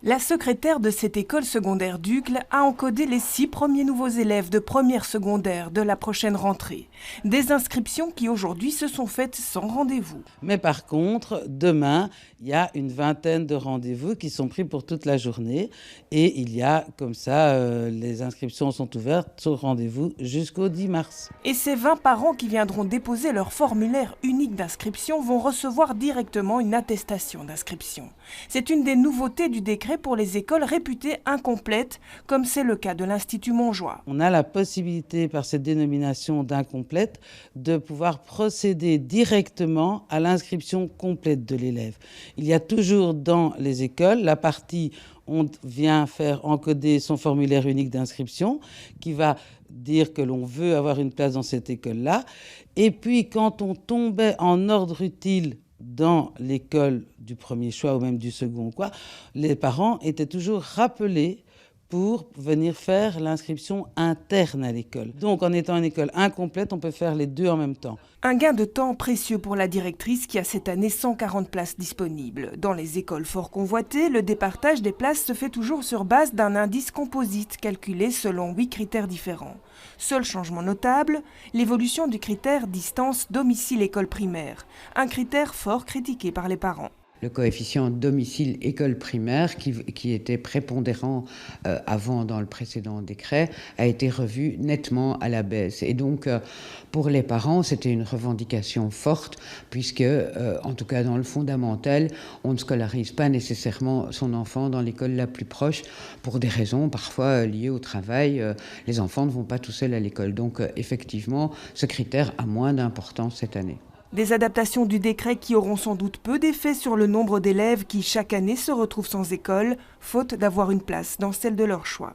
La secrétaire de cette école secondaire d'Uccle a encodé les 6 premiers nouveaux élèves de première secondaire de la prochaine rentrée. Des inscriptions qui aujourd'hui se sont faites sans rendez-vous. Mais par contre, demain, il y a une vingtaine de rendez-vous qui sont pris pour toute la journée. Et il y a comme ça, les inscriptions sont ouvertes sur rendez-vous jusqu'au 10 mars. Et ces 20 parents qui viendront déposer leur formulaire unique d'inscription vont recevoir directement une attestation d'inscription. C'est une des nouveautés du décret pour les écoles réputées incomplètes, comme c'est le cas de l'Institut Montjoie. On a la possibilité, par cette dénomination d'incomplète, de pouvoir procéder directement à l'inscription complète de l'élève. Il y a toujours dans les écoles la partie on vient faire encoder son formulaire unique d'inscription qui va dire que l'on veut avoir une place dans cette école-là. Et puis, quand on tombait en ordre utile dans l'école du premier choix ou même du second, les parents étaient toujours rappelés pour venir faire l'inscription interne à l'école. Donc, en étant une école incomplète, on peut faire les deux en même temps. Un gain de temps précieux pour la directrice qui a cette année 140 places disponibles. Dans les écoles fort convoitées, le départage des places se fait toujours sur base d'un indice composite calculé selon 8 critères différents. Seul changement notable, l'évolution du critère distance domicile-école primaire, un critère fort critiqué par les parents. Le coefficient domicile-école primaire, qui était prépondérant avant dans le précédent décret, a été revu nettement à la baisse. Et donc, pour les parents, c'était une revendication forte, puisque, en tout cas dans le fondamental, on ne scolarise pas nécessairement son enfant dans l'école la plus proche, pour des raisons parfois liées au travail. Les enfants ne vont pas tout seuls à l'école. Donc, effectivement, ce critère a moins d'importance cette année. Des adaptations du décret qui auront sans doute peu d'effet sur le nombre d'élèves qui chaque année se retrouvent sans école, faute d'avoir une place dans celle de leur choix.